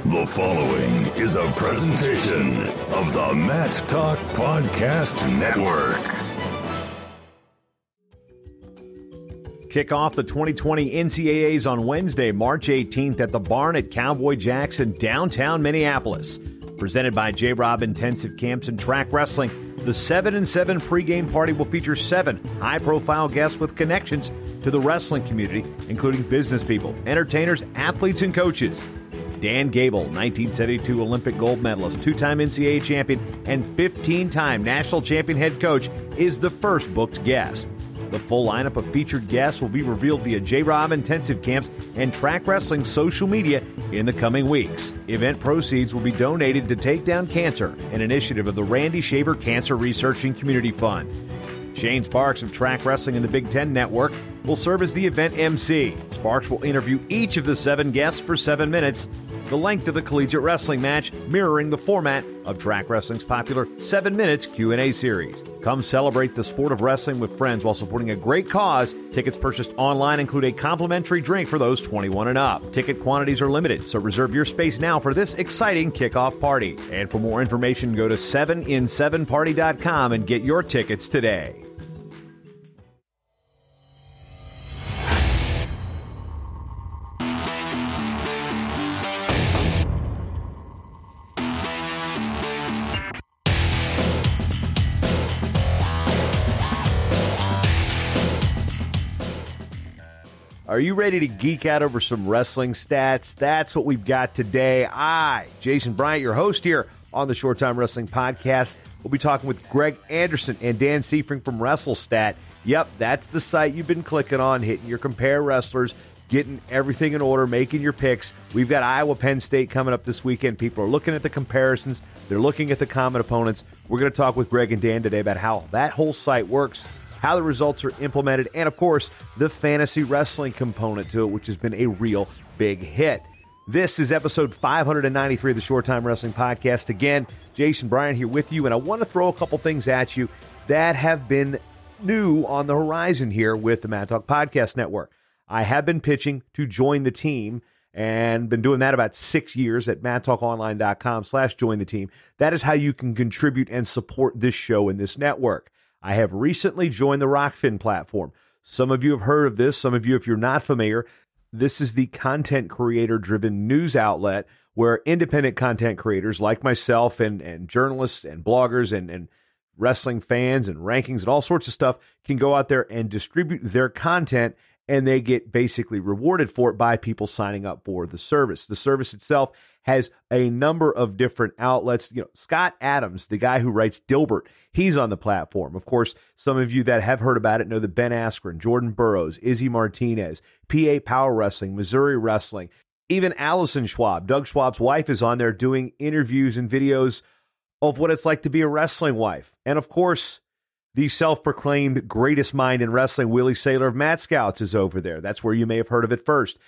The following is a presentation of the Matt Talk Podcast Network. Kick off the 2020 NCAAs on Wednesday, March 18th at the Barn at Cowboy Jackson, downtown Minneapolis. Presented by J-Rob Intensive Camps and Track Wrestling, the 7-7 pregame party will feature 7 high-profile guests with connections to the wrestling community, including business people, entertainers, athletes, and coaches. Dan Gable, 1972 Olympic gold medalist, 2-time NCAA champion, and 15-time national champion head coach, is the first booked guest. The full lineup of featured guests will be revealed via J-Rob Intensive Camps and Track Wrestling social media in the coming weeks. Event proceeds will be donated to Take Down Cancer, an initiative of the Randy Shaver Cancer Research and Community Fund. Shane Sparks of Track Wrestling and the Big Ten Network will serve as the event MC. Sparks will interview each of the 7 guests for 7 minutes, the length of the collegiate wrestling match, mirroring the format of Track Wrestling's popular 7 Minutes Q&A series. Come celebrate the sport of wrestling with friends while supporting a great cause. Tickets purchased online include a complimentary drink for those 21 and up. Ticket quantities are limited, so reserve your space now for this exciting kickoff party. And for more information, go to 7in7party.com and get your tickets today. Are you ready to geek out over some wrestling stats? That's what we've got today. Jason Bryant, your host here on the Short Time Wrestling Podcast. We'll be talking with Greg Anderson and Dan Seifring from WrestleStat. Yep, that's the site you've been clicking on, hitting your compare wrestlers, getting everything in order, making your picks. We've got Iowa Penn State coming up this weekend. People are looking at the comparisons. They're looking at the common opponents. We're going to talk with Greg and Dan today about how that whole site works, how the results are implemented, and, of course, the fantasy wrestling component to it, which has been a real big hit. This is episode 593 of the Short Time Wrestling Podcast. Again, Jason Bryant here with you, and I want to throw a couple things at you that have been new on the horizon here with the Matt Talk Podcast Network. I have been pitching to join the team and been doing that about 6 years at MattTalkOnline.com/join the team. That is how you can contribute and support this show and this network. I have recently joined the Rockfin platform. Some of you have heard of this. Some of you, if you're not familiar, this is the content creator-driven news outlet where independent content creators like myself and journalists and bloggers and wrestling fans and rankings and all sorts of stuff can go out there and distribute their content, and they get basically rewarded for it by people signing up for the service. The service itself has a number of different outlets. You know, Scott Adams, the guy who writes Dilbert, he's on the platform. Of course, some of you that have heard about it know that Ben Askren, Jordan Burroughs, Izzy Martinez, PA Power Wrestling, Missouri Wrestling, even Allison Schwab, Doug Schwab's wife, is on there doing interviews and videos of what it's like to be a wrestling wife. And of course, the self-proclaimed greatest mind in wrestling, Willie Saylor of Mad Scouts, is over there. That's where you may have heard of it first.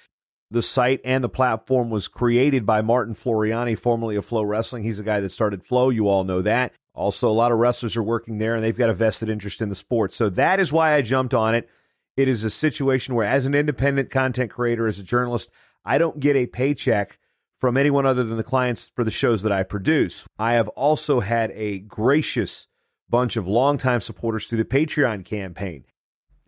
The site and the platform was created by Martin Floriani, formerly of Flow Wrestling. He's the guy that started Flow. You all know that. Also, a lot of wrestlers are working there, and they've got a vested interest in the sport. So that is why I jumped on it. It is a situation where, as an independent content creator, as a journalist, I don't get a paycheck from anyone other than the clients for the shows that I produce. I have also had a gracious bunch of longtime supporters through the Patreon campaign.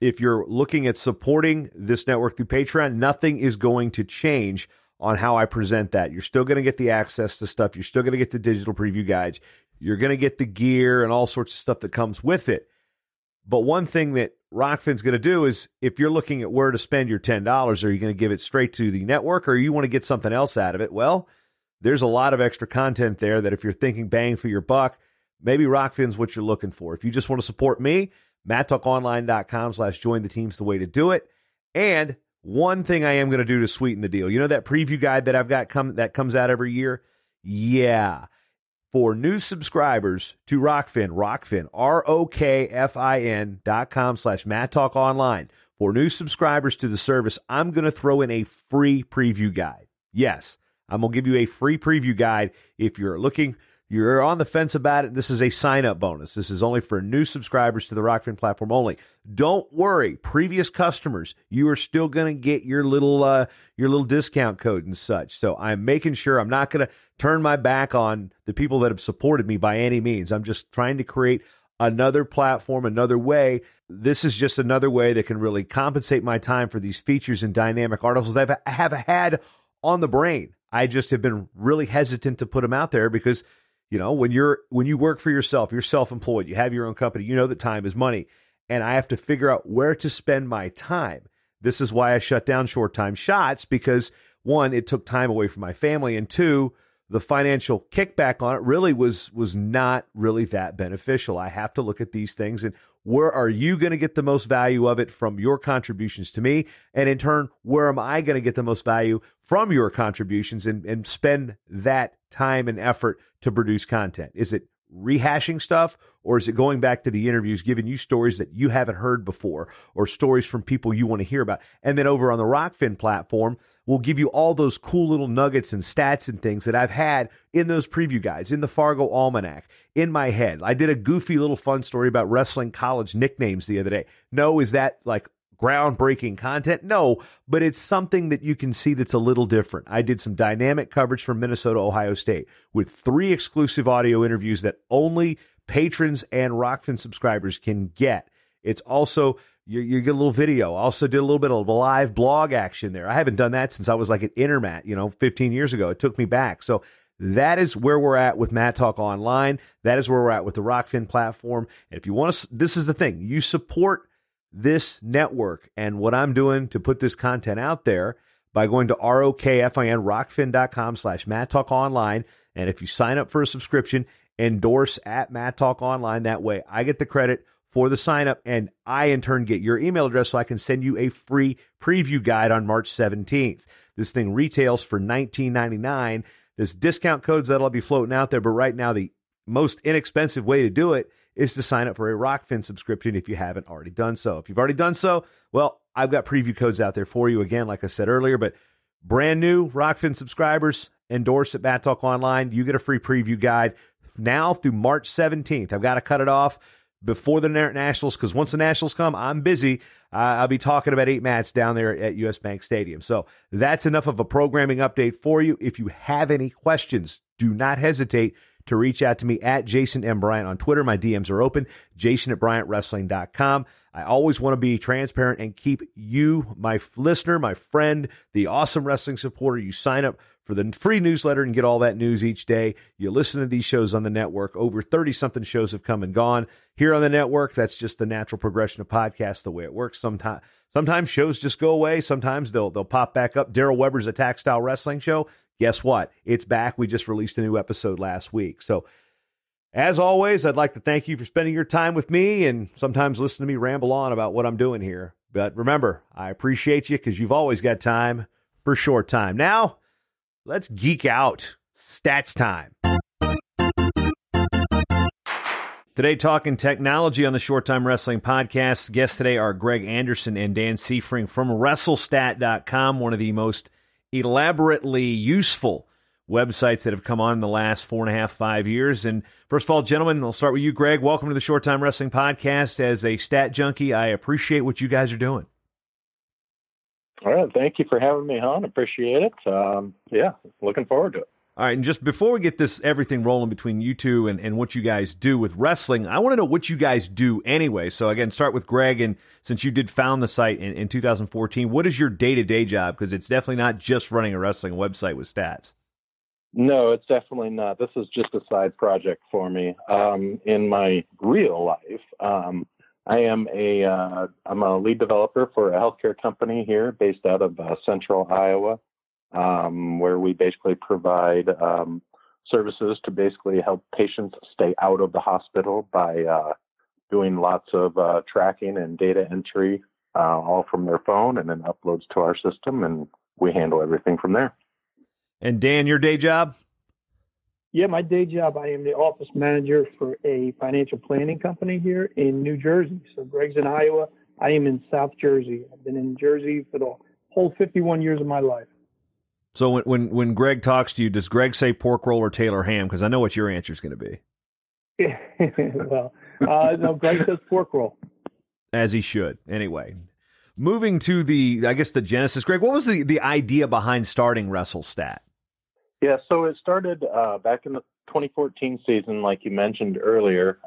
If you're looking at supporting this network through Patreon, nothing is going to change on how I present that. You're still going to get the access to stuff. You're still going to get the digital preview guides. You're going to get the gear and all sorts of stuff that comes with it. But one thing that Rockfin's going to do is, if you're looking at where to spend your $10, are you going to give it straight to the network, or you want to get something else out of it? Well, there's a lot of extra content there that if you're thinking bang for your buck, maybe Rockfin's what you're looking for. If you just want to support me, MattTalkOnline.com/join the team's the way to do it. And one thing I am going to do to sweeten the deal, you know that preview guide that I've got that comes out every year? Yeah. For new subscribers to Rockfin, ROKFIN.com/MattTalkOnline. For new subscribers to the service, I'm going to throw in a free preview guide. Yes, I'm going to give you a free preview guide if you're looking you're on the fence about it, this is a sign-up bonus. This is only for new subscribers to the Rockfin platform only. Don't worry, previous customers, you are still going to get your little discount code and such. So I'm making sure I'm not going to turn my back on the people that have supported me by any means. I'm just trying to create another platform, another way. This is just another way that can really compensate my time for these features and dynamic articles that I have had on the brain. I just have been really hesitant to put them out there because, you know, when you work for yourself, you're self-employed, you have your own company, you know that time is money, and I have to figure out where to spend my time. This is why I shut down Short Time Shots, because one, it took time away from my family, and two, the financial kickback on it really was not really that beneficial. I have to look at these things and where are you going to get the most value of it from your contributions to me? And in turn, where am I going to get the most value from your contributions and spend that time and effort to produce content? Is it rehashing stuff, or is it going back to the interviews, giving you stories that you haven't heard before or stories from people you want to hear about? And then over on the Rockfin platform, we'll give you all those cool little nuggets and stats and things that I've had in those preview guides, in the Fargo Almanac, in my head. I did a goofy little fun story about wrestling college nicknames the other day. No, is that like groundbreaking content? No, but it's something that you can see that's a little different. I did some dynamic coverage from Minnesota, Ohio State with 3 exclusive audio interviews that only patrons and Rockfin subscribers can get. It's also, you get a little video. I also did a little bit of live blog action there. I haven't done that since I was like at Intermat, 15 years ago. It took me back. So that is where we're at with Matt Talk Online. That is where we're at with the Rockfin platform. And if you want to, this is the thing, you support this network and what I'm doing to put this content out there by going to rockfin.com/Matt Talk Online. And if you sign up for a subscription, endorse at Matt Talk Online. That way I get the credit for the sign up, and I in turn get your email address so I can send you a free preview guide on March 17th. This thing retails for $19.99. There's discount codes that'll be floating out there, but right now the most inexpensive way to do it is to sign up for a Rockfin subscription if you haven't already done so. If you've already done so, well, I've got preview codes out there for you again, like I said earlier, but brand new Rockfin subscribers, endorse at Matt Talk Online. You get a free preview guide now through March 17th. I've got to cut it off before the Nationals, because once the Nationals come, I'm busy. I'll be talking about 8 Mats down there at US Bank Stadium. So that's enough of a programming update for you. If you have any questions, do not hesitate to reach out to me at Jason M. Bryant on Twitter. My DMs are open, jason@bryantwrestling.com. I always want to be transparent and keep you, my listener, my friend, the awesome wrestling supporter. You sign up for the free newsletter and get all that news each day. You listen to these shows on the network. Over 30-something shows have come and gone here on the network. That's just the natural progression of podcasts, the way it works. Sometimes shows just go away. Sometimes they'll pop back up. Daryl Weber's Attack Style Wrestling Show. Guess what? It's back. We just released a new episode last week. So as always, I'd like to thank you for spending your time with me and sometimes listen to me ramble on about what I'm doing here. But remember, I appreciate you because you've always got time for short time. Now, let's geek out. Stats time. Today, talking technology on the Short Time Wrestling Podcast. Guests today are Greg Anderson and Dan Seifring from WrestleStat.com, one of the most elaborately useful websites that have come on in the last 4.5, 5 years. And first of all, gentlemen, I'll start with you, Greg. Welcome to the Short Time Wrestling Podcast. As a stat junkie, I appreciate what you guys are doing. All right. Thank you for having me on. Appreciate it. Looking forward to it. All right, and just before we get this everything rolling between you two and what you guys do with wrestling, I want to know what you guys do anyway. So again, start with Greg, and since you did found the site in 2014, what is your day-to-day job? Because it's definitely not just running a wrestling website with stats. No, it's definitely not. This is just a side project for me. In my real life, I'm a lead developer for a healthcare company here based out of central Iowa. Where we basically provide services to basically help patients stay out of the hospital by doing lots of tracking and data entry, all from their phone, and then uploads to our system, and we handle everything from there. And Dan, your day job? Yeah, my day job, I am the office manager for a financial planning company here in New Jersey. So Greg's in Iowa. I am in South Jersey. I've been in Jersey for the whole 51 years of my life. So when Greg talks to you, does Greg say pork roll or Taylor ham? Because I know what your answer is going to be. Well, no, Greg says pork roll. As he should. Anyway, moving to the genesis. Greg, what was the idea behind starting WrestleStat? Yeah, so it started back in the 2014 season, like you mentioned earlier,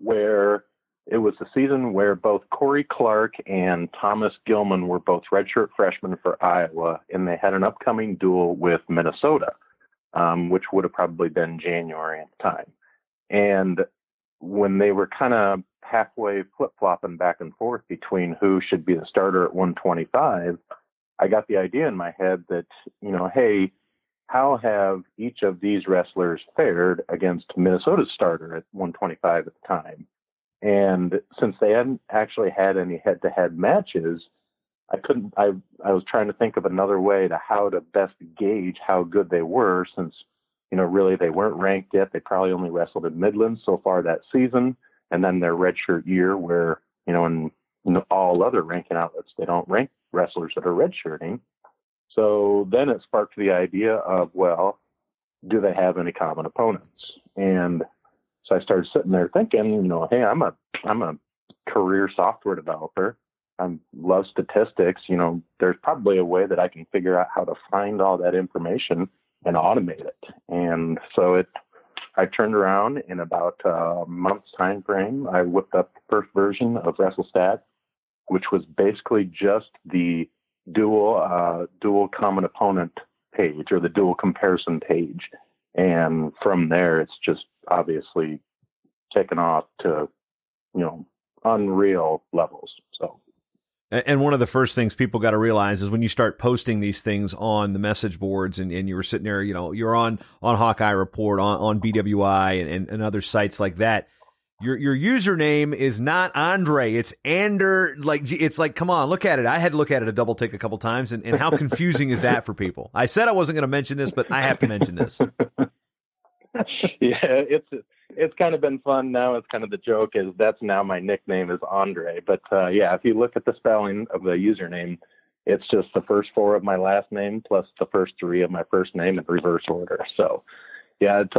where it was the season where both Cory Clark and Thomas Gilman were both redshirt freshmen for Iowa, and they had an upcoming duel with Minnesota, which would have probably been January at the time. And when they were kind of halfway flip-flopping back and forth between who should be the starter at 125, I got the idea in my head that, hey, how have each of these wrestlers fared against Minnesota's starter at 125 at the time? And since they hadn't actually had any head-to-head matches, I was trying to think of another way to how to best gauge how good they were, since, really they weren't ranked yet. They probably only wrestled in Midland so far that season. And then their redshirt year where, in all other ranking outlets, they don't rank wrestlers that are redshirting. So then it sparked the idea of, well, do they have any common opponents? And so I started sitting there thinking, hey, I'm a career software developer. I love statistics. There's probably a way that I can figure out how to find all that information and automate it. And so I turned around in about a month's time frame. I whipped up the first version of WrestleStat, which was basically just the dual common opponent page, or the dual comparison page. And from there, it's just obviously taken off to, unreal levels. So. And one of the first things people got to realize is when you start posting these things on the message boards, and you were sitting there, you're on Hawkeye Report, on BWI and other sites like that, your username is not Andre, it's Ander. It's like, come on, look at it. I had to look at it a double take a couple times, and how confusing is that for people? I said I wasn't going to mention this, but I have to mention this. Yeah, it's kind of been fun now. It's kind of the joke is that's now my nickname is Andre. But yeah, if you look at the spelling of the username, it's just the first four of my last name plus the first three of my first name in reverse order. So yeah, it's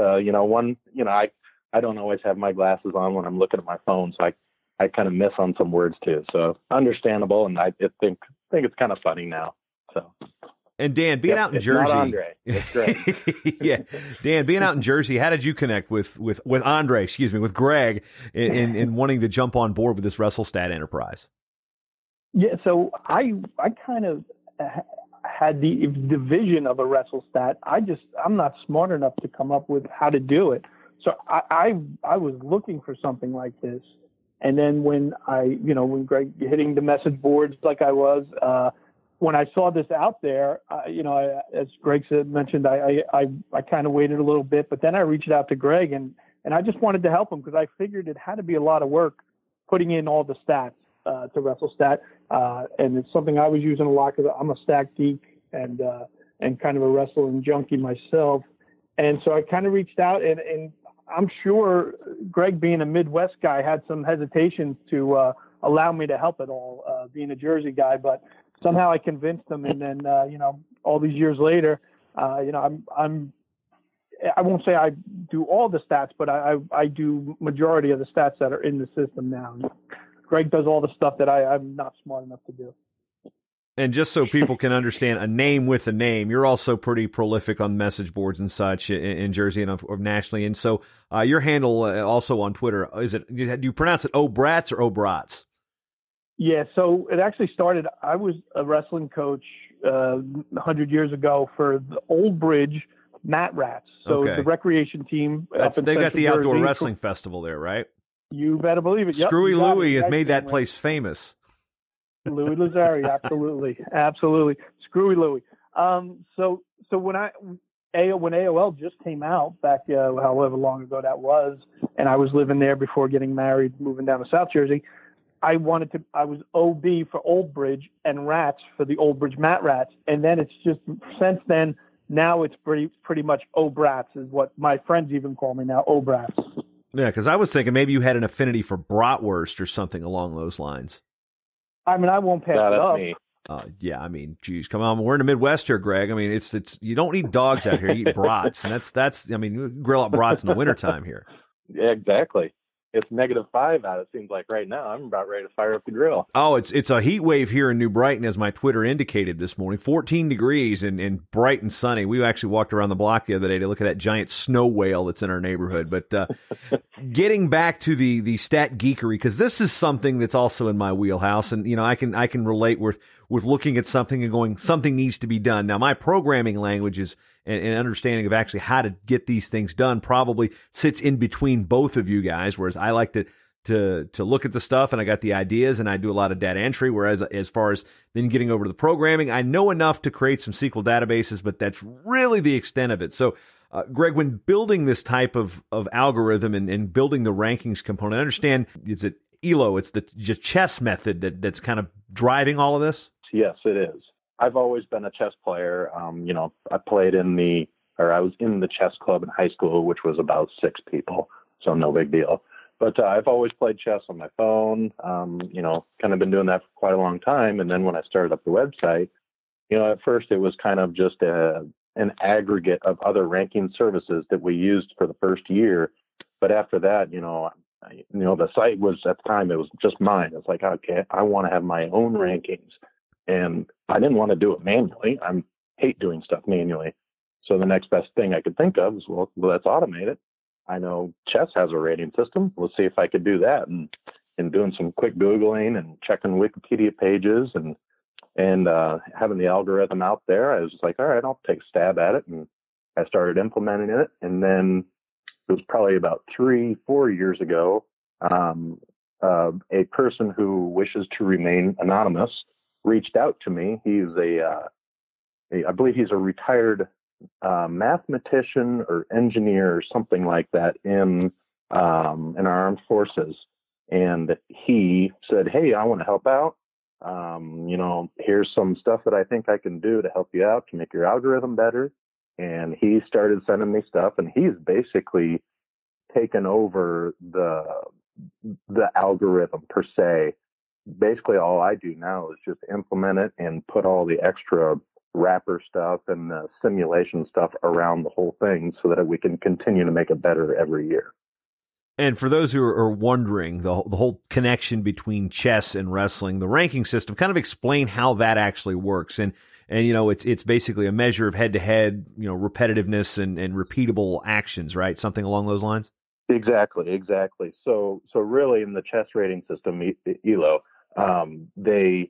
I don't always have my glasses on when I'm looking at my phone, so I kind of miss on some words too. So understandable, and I think it's kind of funny now. So. And Dan, being out in Jersey, not Andre. It's great. Yeah, Dan, being out in Jersey, how did you connect with Andre? With Greg, in wanting to jump on board with this WrestleStat enterprise? Yeah, so I kind of had the vision of a WrestleStat. I'm not smart enough to come up with how to do it. So I was looking for something like this, and then when when Greg hitting the message boards like I was. When I saw this out there, as Greg mentioned, I kind of waited a little bit, but then I reached out to Greg and I just wanted to help him because I figured it had to be a lot of work putting in all the stats to WrestleStat, and it's something I was using a lot because I'm a stat geek and kind of a wrestling junkie myself, and so I kind of reached out and I'm sure Greg, being a Midwest guy, had some hesitation to allow me to help at all, being a Jersey guy, but somehow I convinced them, and then all these years later, I won't say I do all the stats, but I do majority of the stats that are in the system now. Greg does all the stuff that I'm not smart enough to do. And just so people can understand, a name with a name, you're also pretty prolific on message boards and such in Jersey and nationally. And so your handle also on Twitter, do you pronounce it O'Brats or O'Brats? Yeah, so it actually started, I was a wrestling coach 100 years ago for the Old Bridge Mat Rats. So the recreation team. They got the outdoor wrestling festival there, right? You better believe it. Yep, Screwy Louie has made that place famous. Louis Lazzari, absolutely. Screwy Louie. So when AOL just came out back, however long ago that was, and I was living there before getting married, moving down to South Jersey, I was OB for Old Bridge and Rats for the Old Bridge Mat Rats. And then it's just, since then, now it's pretty much O'Brats is what my friends even call me now, O'Brats. Yeah, because I was thinking maybe you had an affinity for bratwurst or something along those lines. I mean, I won't pass it up. Me. Yeah, I mean, geez, come on. We're in the Midwest here, Greg. I mean, it's you don't eat dogs out here. You eat brats, and that's. I mean, you grill up brats in the wintertime here. Yeah, exactly. It's -5 out. It seems like right now. I'm about ready to fire up the grill. Oh, it's a heat wave here in New Brighton, as my Twitter indicated this morning. 14 degrees and bright and sunny. We actually walked around the block the other day to look at that giant snow whale that's in our neighborhood. But getting back to the stat geekery, because this is something that's also in my wheelhouse, and I can relate with looking at something and going, something needs to be done. Now, my programming languages and understanding of actually how to get these things done probably sits in between both of you guys, whereas I like to look at the stuff and I got the ideas and I do a lot of data entry, whereas as far as then getting over to the programming, I know enough to create some SQL databases, but that's really the extent of it. So, Greg, when building this type of algorithm and building the rankings component, I understand it's ELO, it's the chess method that's kind of driving all of this? Yes, it is. I've always been a chess player. I was in the chess club in high school, which was about 6 people, so no big deal. But I've always played chess on my phone, kind of been doing that for quite a long time. And then when I started up the website, at first it was kind of just an aggregate of other ranking services that we used for the first year. But after that, the site was, at the time, it was just mine. It's like, okay, I want to have my own rankings. And I didn't want to do it manually. I hate doing stuff manually. So the next best thing I could think of is, well, let's automate it. I know chess has a rating system. Let's see if I could do that. And doing some quick Googling and checking Wikipedia pages and having the algorithm out there, I was just like, all right, I'll take a stab at it. And I started implementing it. And then it was probably about 3-4 years ago, a person who wishes to remain anonymous reached out to me. He's I believe he's a retired mathematician or engineer or something like that in our armed forces. And he said, hey, I want to help out. Here's some stuff that I think I can do to help you out to make your algorithm better. And he started sending me stuff, and he's basically taken over the algorithm per se. Basically, all I do now is just implement it and put all the extra wrapper stuff and the simulation stuff around the whole thing so that we can continue to make it better every year. And for those who are wondering, the whole connection between chess and wrestling, the ranking system, kind of explain how that actually works. And it's basically a measure of head-to-head, repetitiveness and repeatable actions, right? Something along those lines? Exactly. So really in the chess rating system, ELO, they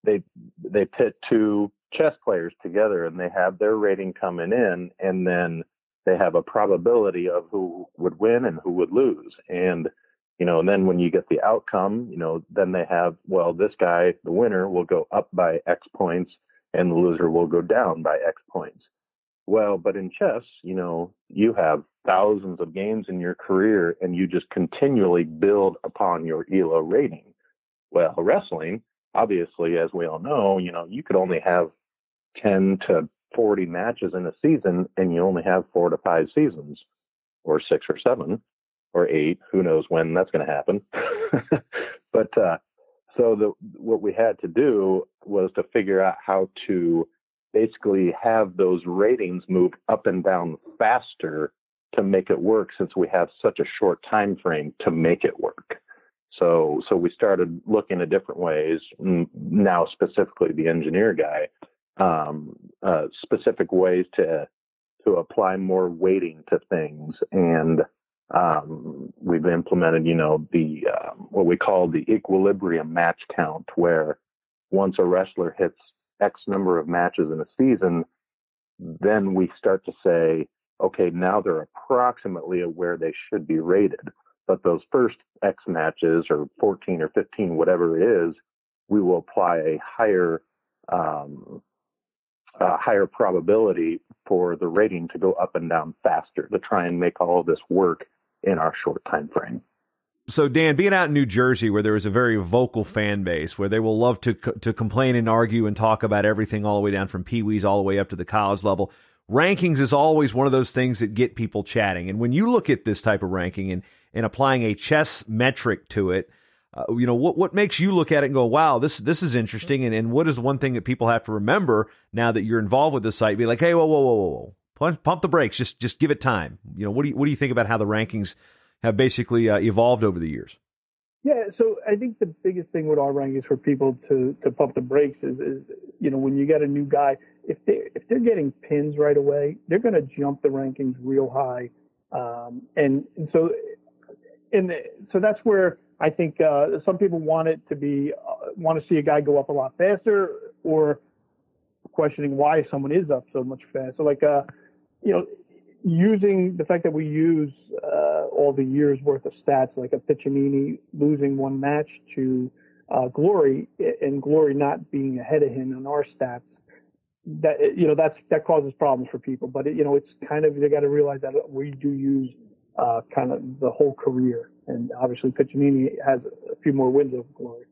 pit 2 chess players together and they have their rating coming in, and then they have a probability of who would win and who would lose. And then when you get the outcome, then they have, well, this guy, the winner, will go up by X points and the loser will go down by X points. Well, but in chess, you have thousands of games in your career and you just continually build upon your ELO rating. Well, wrestling, obviously, as we all know, you could only have 10 to 40 matches in a season, and you only have 4 to 5 seasons, or 6 or 7 or 8. Who knows when that's going to happen? But what we had to do was to figure out how to basically have those ratings move up and down faster to make it work, since we have such a short time frame to make it work. So we started looking at different ways, now specifically the engineer guy, specific ways to apply more weighting to things. And we've implemented, the what we call the equilibrium match count, where once a wrestler hits X number of matches in a season, then we start to say, okay, now they're approximately where they should be rated. But those first X matches, or 14 or 15, whatever it is, we will apply a higher probability for the rating to go up and down faster, to try and make all of this work in our short time frame. So, Dan, being out in New Jersey, where there is a very vocal fan base, where they will love to complain and argue and talk about everything all the way down from peewees all the way up to the college level, rankings is always one of those things that get people chatting. And when you look at this type of ranking and applying a chess metric to it, What makes you look at it and go, wow, this is interesting, and what is one thing that people have to remember now that you're involved with the site? Be like, hey, whoa, pump the brakes, just give it time. What do you think about how the rankings have basically evolved over the years? Yeah, so I think the biggest thing with our rankings for people to pump the brakes is when you get a new guy, if they're getting pins right away, they're going to jump the rankings real high, so that's where I think some people want to see a guy go up a lot faster, or questioning why someone is up so much faster. Like using the fact that we use all the years worth of stats, like a Piccinini losing one match to Glory, and Glory not being ahead of him on our stats, that causes problems for people. But it's kind of, they got to realize that we do use kind of the whole career, and obviously Piccinini has a few more wins over Glory.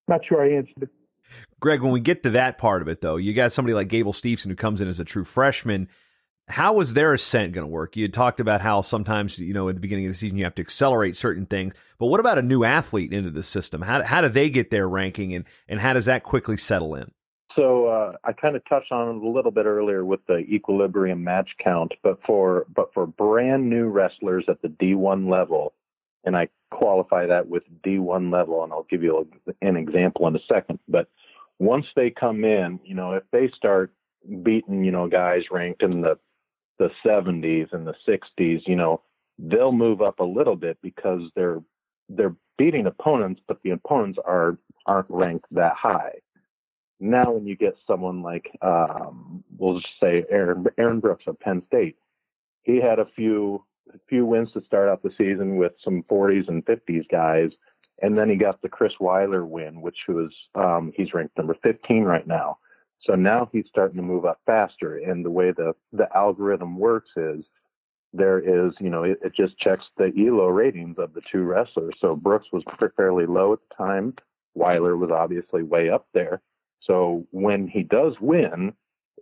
Not sure I answered it. Greg, when we get to that part of it, though, you got somebody like Gable Steveson who comes in as a true freshman. How is their ascent going to work? You had talked about how sometimes, at the beginning of the season, you have to accelerate certain things. But what about a new athlete into the system? How do they get their ranking, and how does that quickly settle in? So I kind of touched on it a little bit earlier with the equilibrium match count, but for brand new wrestlers at the D1 level, and I qualify that with D1 level, and I'll give you an example in a second. But once they come in, if they start beating, guys ranked in the 70s and the 60s, they'll move up a little bit because they're beating opponents, but the opponents aren't ranked that high. Now, when you get someone like, we'll just say Aaron Brooks of Penn State, he had a few wins to start out the season with some 40s and 50s guys, and then he got the Chris Weiler win, which was he's ranked number 15 right now. So now he's starting to move up faster, and the way the algorithm works is there is, it just checks the ELO ratings of the two wrestlers. So Brooks was fairly low at the time. Weiler was obviously way up there. So when he does win,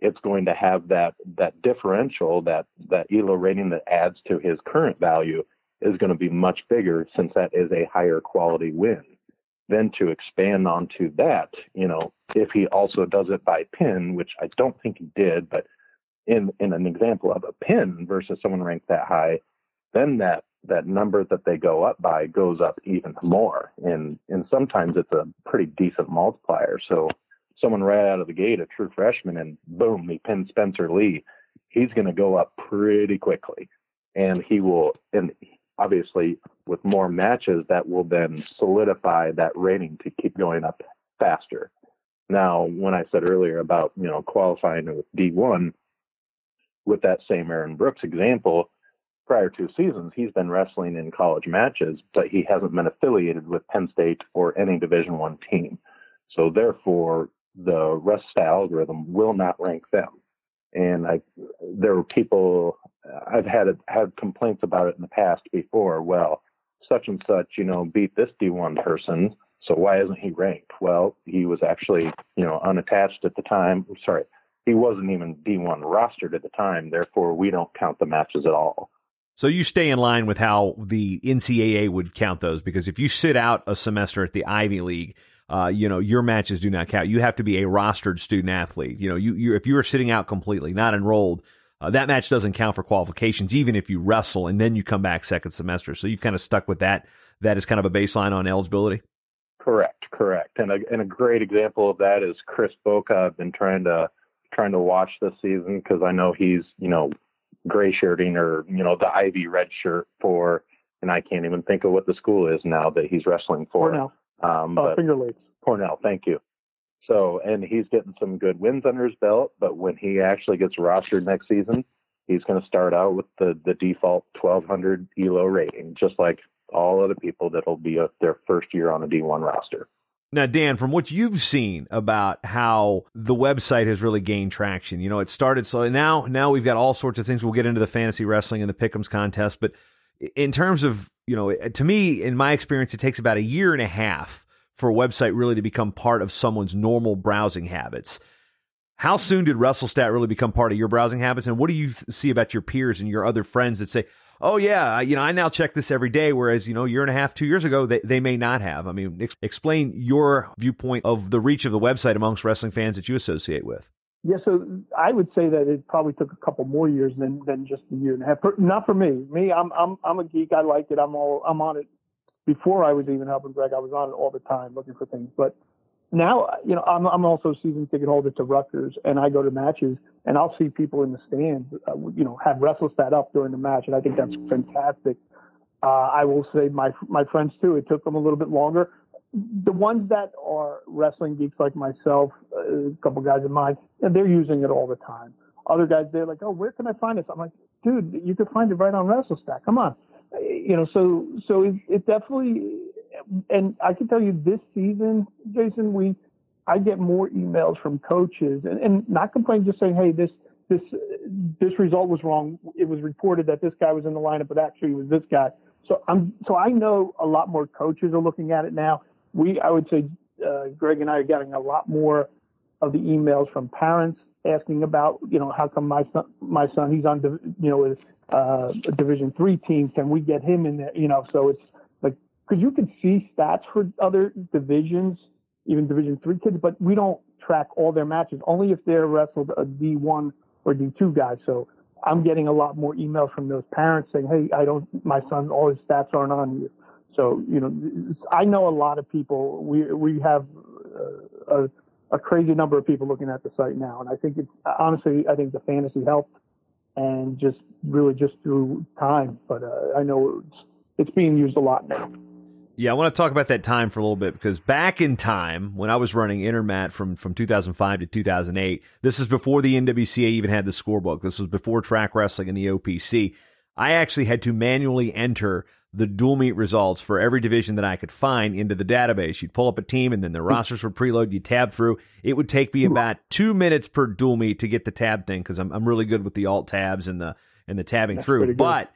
it's going to have that differential, that ELO rating that adds to his current value is going to be much bigger, since that is a higher quality win. Then to expand onto that, if he also does it by pin, which I don't think he did, but in an example of a pin versus someone ranked that high, then that number that they go up by goes up even more. And sometimes it's a pretty decent multiplier. So someone right out of the gate, a true freshman, and boom, he pinned Spencer Lee, he's going to go up pretty quickly. And he will, and obviously with more matches, that will then solidify that rating to keep going up faster. Now, when I said earlier about, qualifying with D1, with that same Aaron Brooks example, prior 2 seasons, he's been wrestling in college matches, but he hasn't been affiliated with Penn State or any Division I team. So therefore, the WrestleStat algorithm will not rank them. And there were people, I've had complaints about it in the past before. Well, such and such, beat this D1 person, so why isn't he ranked? Well, he was actually, unattached at the time. Sorry, he wasn't even D1 rostered at the time. Therefore, we don't count the matches at all. So you stay in line with how the NCAA would count those, because if you sit out a semester at the Ivy League, your matches do not count. You have to be a rostered student athlete. If you are sitting out completely, not enrolled, that match doesn't count for qualifications, even if you wrestle and then you come back second semester. So you've kind of stuck with that. That is kind of a baseline on eligibility. Correct. And a great example of that is Chris Boca. I've been trying to watch this season because I know he's, gray shirting or, the Ivy red shirt for, and I can't even think of what the school is now that he's wrestling for. Cornell. Finger Lakes. Cornell, thank you. So, and he's getting some good wins under his belt, but when he actually gets rostered next season, he's going to start out with the default 1,200 ELO rating, just like all other people that'll be their first year on a D1 roster. Now, Dan, from what you've seen about how the website has really gained traction, it started slow. Now we've got all sorts of things. We'll get into the fantasy wrestling and the pick'ems contest, but in terms of, to me, in my experience, it takes about 1.5 years for a website really to become part of someone's normal browsing habits. How soon did WrestleStat really become part of your browsing habits? And what do you see about your peers and your other friends that say, oh yeah, I now check this every day, whereas, a year and a half, 2 years ago, they may not have. I mean, explain your viewpoint of the reach of the website amongst wrestling fans that you associate with. Yeah, so I would say that it probably took a couple more years than just a year and a half. Not for me. I'm a geek. I like it. I'm on it. Before I was even helping Greg, I was on it all the time looking for things. But now, I'm also a season ticket holder to Rutgers, and I go to matches, and I'll see people in the stands, have WrestleStat up during the match, and I think that's fantastic. I will say my friends too. It took them a little bit longer. The ones that are wrestling geeks like myself, a couple guys of mine, and they're using it all the time. Other guys, they're like, oh, where can I find this? I'm like, dude, you can find it right on WrestleStat. Come on. So it definitely, and I can tell you this season, Jason, I get more emails from coaches and not complaining, just saying, hey, this result was wrong. It was reported that this guy was in the lineup, but actually it was this guy. So I know a lot more coaches are looking at it now. I would say Greg and I are getting a lot more of the emails from parents asking about, how come my son, he's on, a Division III team. Can we get him in there? So it's like, because you can see stats for other divisions, even Division III kids, but we don't track all their matches, only if they're wrestled a D1 or D2 guy. So I'm getting a lot more emails from those parents saying, hey, my son, all his stats aren't on here. So, I know a lot of people, we have a crazy number of people looking at the site now. And I think I think the fantasy helped and just through time. But I know it's being used a lot now. Yeah, I want to talk about that time for a little bit, because back in time when I was running Intermat from 2005 to 2008, this is before the NWCA even had the scorebook. This was before track wrestling and the OPC. I actually had to manually enter the dual meet results for every division that I could find into the database. You'd pull up a team, and then the rosters would preload. You tab through. It would take me about 2 minutes per dual meet to get the tab thing, because I'm really good with the alt tabs and the tabbing through. But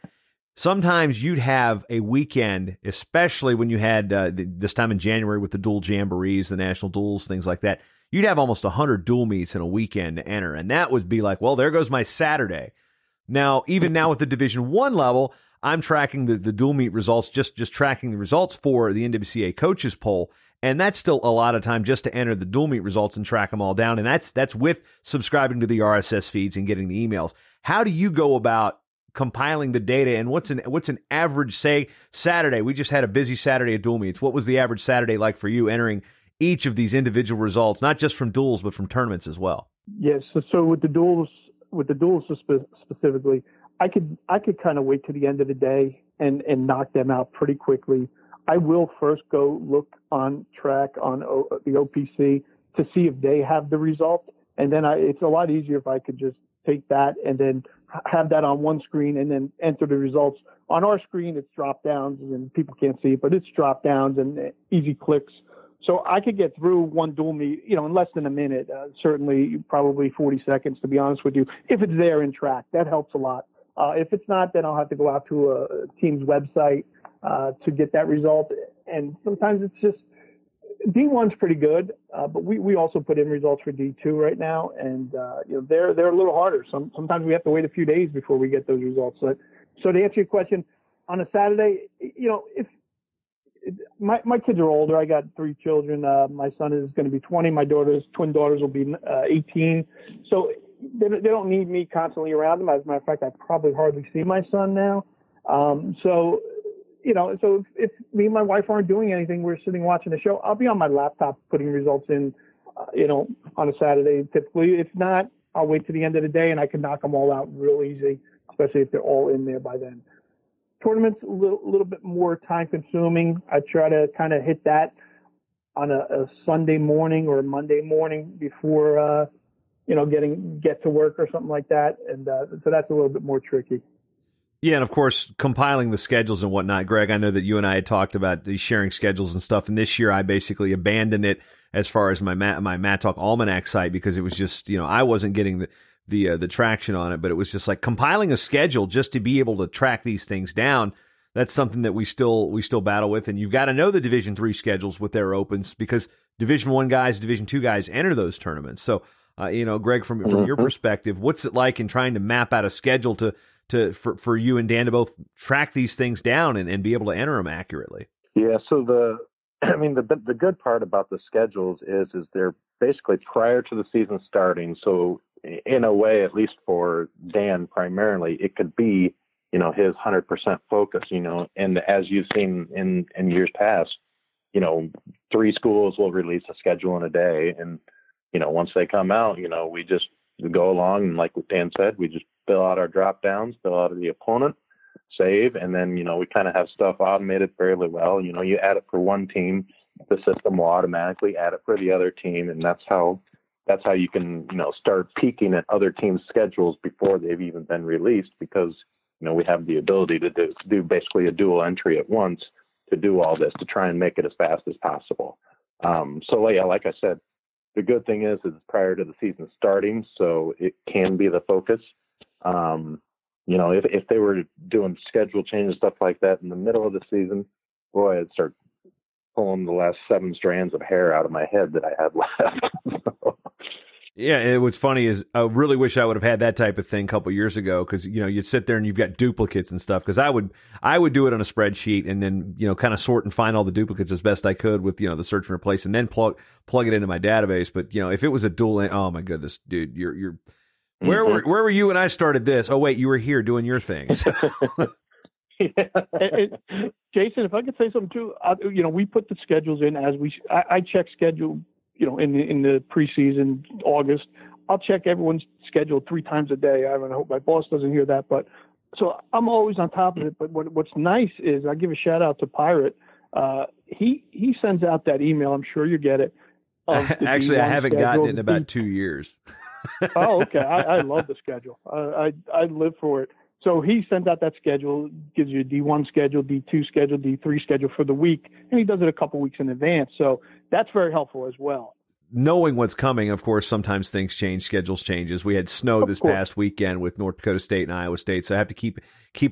sometimes you'd have a weekend, especially when you had this time in January with the dual jamborees, the national duels, things like that. You'd have almost 100 dual meets in a weekend to enter, and that would be like, well, there goes my Saturday. Now, even now with the Division I level, I'm tracking the dual meet results, just tracking the results for the NWCA coaches poll, and that's still a lot of time just to enter the dual meet results and track them all down, and that's with subscribing to the RSS feeds and getting the emails. How do you go about compiling the data, and what's an average, say, Saturday? We just had a busy Saturday of dual meets. What was the average Saturday like for you entering each of these individual results, not just from duels, but from tournaments as well? Yes. So with the duels specifically, I could kind of wait to the end of the day and knock them out pretty quickly. I will first go look on track on the OPC to see if they have the result. And then it's a lot easier if I could just take that and then have that on one screen and then enter the results. On our screen, it's drop downs and people can't see it, but it's drop downs and easy clicks. So I could get through one dual meet, in less than a minute, certainly probably 40 seconds, to be honest with you. If it's there in track, that helps a lot. If it's not, then I'll have to go out to a team's website to get that result. And sometimes it's just D1's pretty good, but we also put in results for D2 right now, and they're a little harder. Sometimes we have to wait a few days before we get those results. So to answer your question, on a Saturday, if my kids are older, I got 3 children. My son is going to be 20. My twin daughters will be 18. So they don't need me constantly around them. As a matter of fact, I probably hardly see my son now. So if me and my wife aren't doing anything, we're sitting watching the show, I'll be on my laptop putting results in, on a Saturday typically. If not, I'll wait to the end of the day and I can knock them all out real easy, especially if they're all in there by then. Tournaments, a little bit more time consuming. I try to kind of hit that on a Sunday morning or a Monday morning before, get to work or something like that. And so that's a little bit more tricky. Yeah, and of course, compiling the schedules and whatnot. Greg, I know that you and I had talked about the sharing schedules and stuff, and this year I basically abandoned it as far as my Matt Talk Almanac site, because it was just, I wasn't getting the traction on it, but it was just like compiling a schedule just to be able to track these things down. That's something that we still battle with, and you've got to know the Division III schedules with their opens, because Division I guys, Division II guys enter those tournaments. So, Greg, from your perspective, what's it like in trying to map out a schedule to for you and Dan to both track these things down and be able to enter them accurately? Yeah. So the good part about the schedules is they're basically prior to the season starting. So in a way, at least for Dan primarily, it could be, his 100% focus, and as you've seen in years past, 3 schools will release a schedule in a day. And, once they come out, we just go along. And like what Dan said, we just fill out our drop downs, fill out the opponent, save. And then, we kind of have stuff automated fairly well. You add it for one team, the system will automatically add it for the other team. And that's how you can, start peeking at other teams' schedules before they've even been released, because, we have the ability to do basically a dual entry at once to do all this, to try and make it as fast as possible. So yeah, like I said, the good thing is it's prior to the season starting, so it can be the focus. If they were doing schedule changes, stuff like that in the middle of the season, boy, I'd start pulling the last 7 strands of hair out of my head that I had left. Yeah, and what's funny is I really wish I would have had that type of thing a couple years ago, because you'd sit there and you've got duplicates and stuff. Because I would do it on a spreadsheet and then kind of sort and find all the duplicates as best I could with the search and replace, and then plug it into my database. But if it was a dual, oh my goodness, dude, you're where were you when I started this? Oh wait, you were here doing your things. Yeah. Jason, if I could say something too, we put the schedules in as I check schedule. In the preseason, August, I'll check everyone's schedule 3 times a day. I hope my boss doesn't hear that, but so I'm always on top of it. But what's nice is I give a shout out to Pirate. He sends out that email. I'm sure you get it. Actually, I haven't gotten it in about 2 years. Oh, okay. I love the schedule. I live for it. So he sends out that schedule, gives you a D1 schedule, D2 schedule, D3 schedule for the week, and he does it a couple weeks in advance. So that's very helpful as well. Knowing what's coming, of course, sometimes things change, schedules changes. We had snow this past weekend with North Dakota State and Iowa State, so I have to keep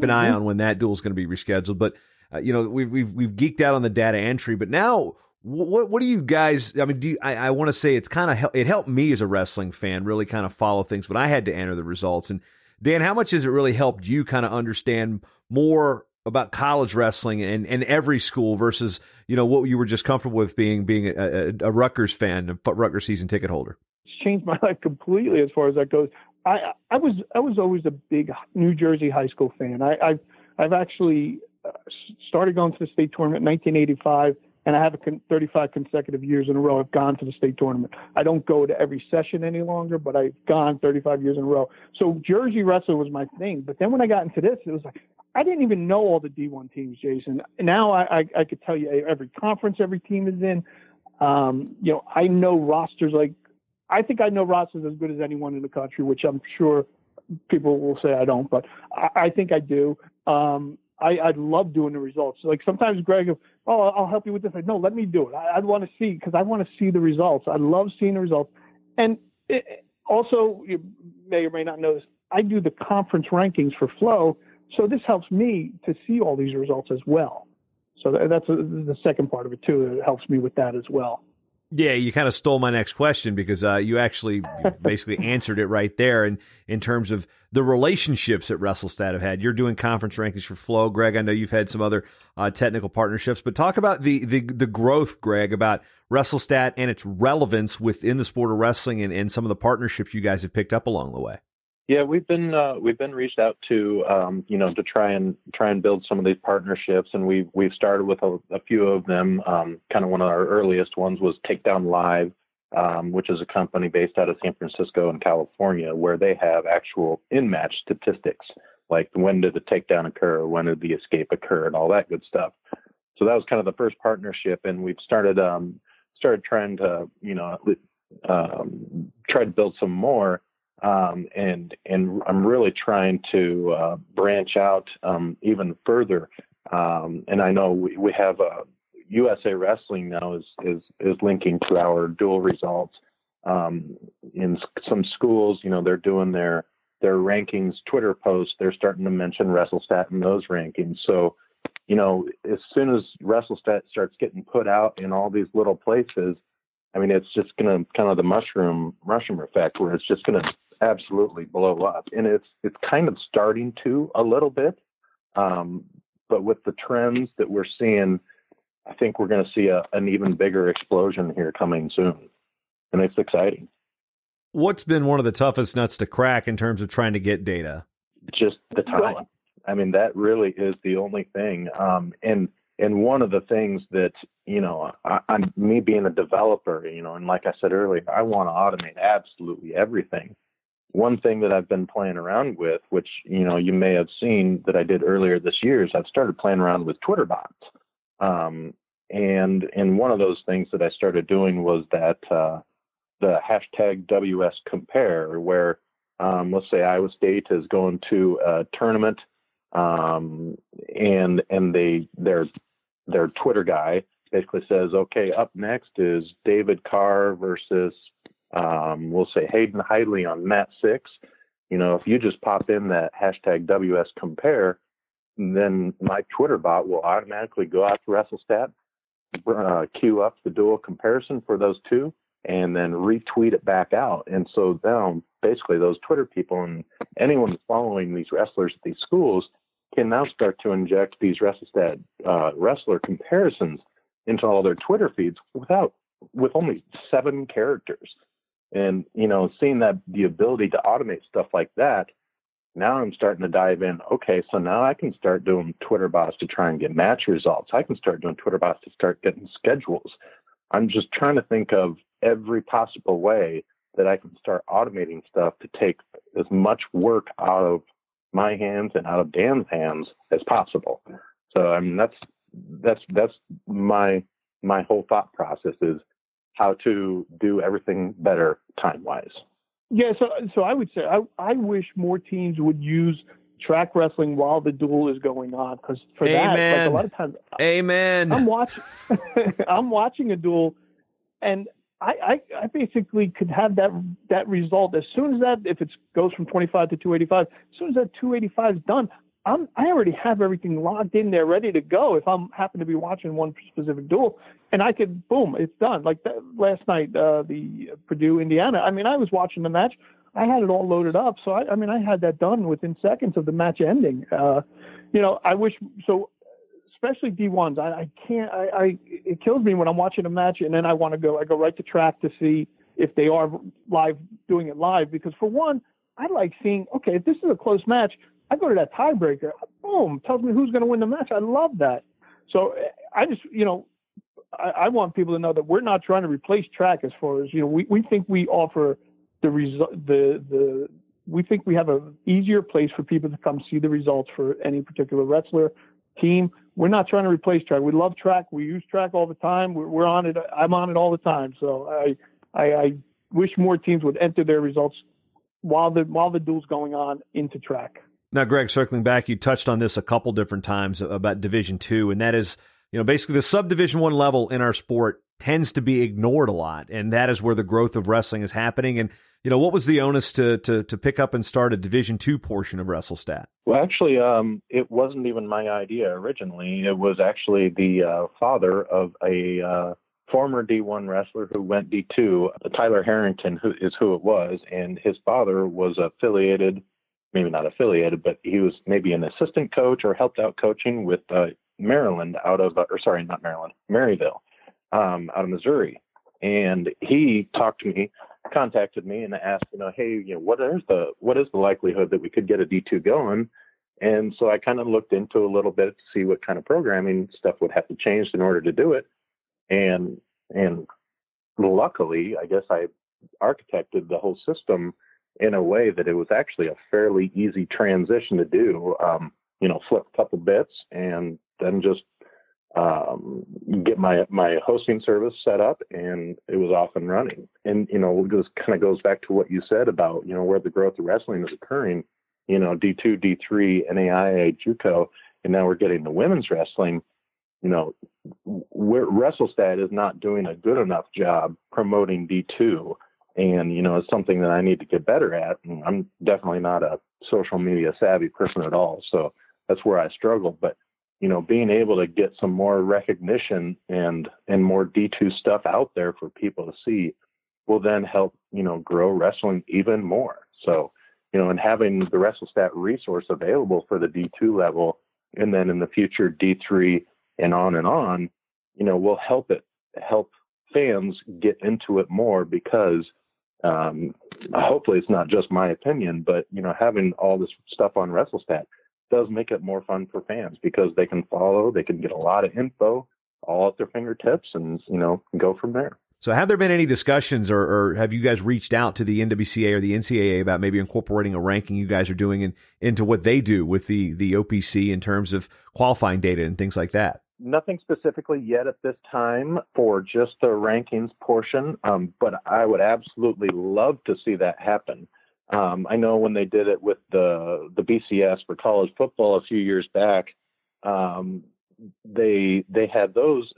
an eye on when that duel is going to be rescheduled. But we've geeked out on the data entry, but now what do you guys? I mean, I want to say it's kind of it helped me as a wrestling fan really kind of follow things when I had to enter the results. And Dan, how much has it really helped you kind of understand more about college wrestling and every school versus, what you were just comfortable with being a Rutgers fan, a Rutgers season ticket holder? It's changed my life completely as far as that goes. I was always a big New Jersey high school fan. I've actually started going to the state tournament in 1985, and I have 35 consecutive years in a row I've gone to the state tournament. I don't go to every session any longer, but I've gone 35 years in a row. So Jersey wrestling was my thing. But then when I got into this, it was like, I didn't even know all the D1 teams, Jason. Now I could tell you every conference every team is in. I know rosters I think I know rosters as good as anyone in the country, which I'm sure people will say I don't, but I think I do. I love doing the results. Like sometimes Greg, I'll help you with this. No, let me do it. I want to see, because I want to see the results. I love seeing the results. And also, you may or may not know this, I do the conference rankings for Flow. So this helps me to see all these results as well. So that's the second part of it too. It helps me with that as well. Yeah, you kind of stole my next question, because you actually basically answered it right there in terms of the relationships that WrestleStat have had. You're doing conference rankings for Flow. Greg, I know you've had some other technical partnerships, but talk about the growth, Greg, about WrestleStat and its relevance within the sport of wrestling and some of the partnerships you guys have picked up along the way. Yeah, we've been reached out to, to try and build some of these partnerships, and we've started with a few of them. Kind of one of our earliest ones was Takedown Live, which is a company based out of San Francisco and California, where they have actual in-match statistics, like when did the takedown occur, when did the escape occur, and all that good stuff. So that was kind of the first partnership, and we've started trying to, try to build some more. And I'm really trying to branch out even further. And I know we have USA Wrestling now is linking to our dual results. In some schools, they're doing their rankings Twitter posts. They're starting to mention WrestleStat in those rankings. So, as soon as WrestleStat starts getting put out in all these little places, I mean, it's just going to kind of the mushroom effect, where it's just going to absolutely blow up, and it's kind of starting to a little bit. But with the trends that we're seeing, I think we're going to see an even bigger explosion here coming soon, and it's exciting. What's been one of the toughest nuts to crack in terms of trying to get data? Just the time. I mean, that really is the only thing. And one of the things that, I'm me being a developer, and like I said earlier, I want to automate absolutely everything. One thing that I've been playing around with, which, you may have seen that I did earlier this year, is I've started playing around with Twitter bots. And one of those things that I started doing was that the hashtag WS compare, where let's say Iowa State is going to a tournament, and their Twitter guy basically says, okay, up next is David Carr versus we'll say Hayden Hidley on mat 6. If you just pop in that hashtag WS compare, then my Twitter bot will automatically go out to WrestleStat, queue up the dual comparison for those two, and then retweet it back out. And so now basically those Twitter people and anyone following these wrestlers at these schools can now start to inject these WrestleStat wrestler comparisons into all their Twitter feeds with only 7 characters. And, seeing that the ability to automate stuff like that, now I'm starting to dive in. Okay, so now I can start doing Twitter bots to try and get match results. I can start doing Twitter bots to start getting schedules. I'm just trying to think of every possible way that I can start automating stuff to take as much work out of my hands and out of Dan's hands as possible. So I mean, that's my whole thought process is how to do everything better time-wise. Yeah, so I would say I wish more teams would use track wrestling while the duel is going on, because for that, like a lot of times, I'm watching a duel, and I basically could have that result as soon as if it goes from 25 to 285, as soon as that 285 is done, I already have everything logged in there, ready to go. If I'm happen to be watching one specific duel, and I could, boom, it's done. Like that, last night, the Purdue Indiana. I mean, I was watching the match. I had it all loaded up, so I had that done within seconds of the match ending. I wish so. Especially D1s. I can't. It kills me when I'm watching a match and then I want to go. I go right to track to see if they are doing it live, because for one, I like seeing. Okay, if this is a close match, I go to that tiebreaker. Boom, tells me who's going to win the match. I love that. So I just, I want people to know that we're not trying to replace track as far as, we think we offer the result. We think we have an easier place for people to come see the results for any particular wrestler team. We're not trying to replace track. We love track. We use track all the time. We're on it. I'm on it all the time. So I wish more teams would enter their results while the duel's going on into track. Now, Greg, circling back, you touched on this a couple different times about Division II, and that is, basically the Subdivision I level in our sport tends to be ignored a lot, and that is where the growth of wrestling is happening. And, what was the onus to pick up and start a Division II portion of WrestleStat? Well, actually, it wasn't even my idea originally. It was actually the father of a former D1 wrestler who went D2, Tyler Harrington, who it was, and his father was affiliated, maybe not affiliated, but he was maybe an assistant coach or helped out coaching with Maryland Maryville, out of Missouri. And he contacted me and asked, hey, what is the likelihood that we could get a D2 going? And so I kind of looked into a little bit to see what kind of programming stuff would have to change in order to do it. And luckily, I guess I architected the whole system in a way that it was actually a fairly easy transition to do. Flip a couple bits and then just get my hosting service set up, and it was off and running. And, it just kind of goes back to what you said about, where the growth of wrestling is occurring, D2, D3, NAIA, JUCO, and now we're getting the women's wrestling. WrestleStat is not doing a good enough job promoting D2. And, it's something that I need to get better at. And I'm definitely not a social media savvy person at all. So that's where I struggle. But, being able to get some more recognition and more D2 stuff out there for people to see will then help, grow wrestling even more. So, and having the WrestleStat resource available for the D2 level, and then in the future D3 and on, will help fans get into it more, because hopefully it's not just my opinion, but having all this stuff on WrestleStat does make it more fun for fans, because they can get a lot of info all at their fingertips, and go from there. So have there been any discussions, or have you guys reached out to the NWCA or the NCAA about maybe incorporating a ranking you guys are doing into what they do with the OPC in terms of qualifying data and things like that? Nothing specifically yet at this time for just the rankings portion, but I would absolutely love to see that happen. I know when they did it with the BCS for college football a few years back, they had those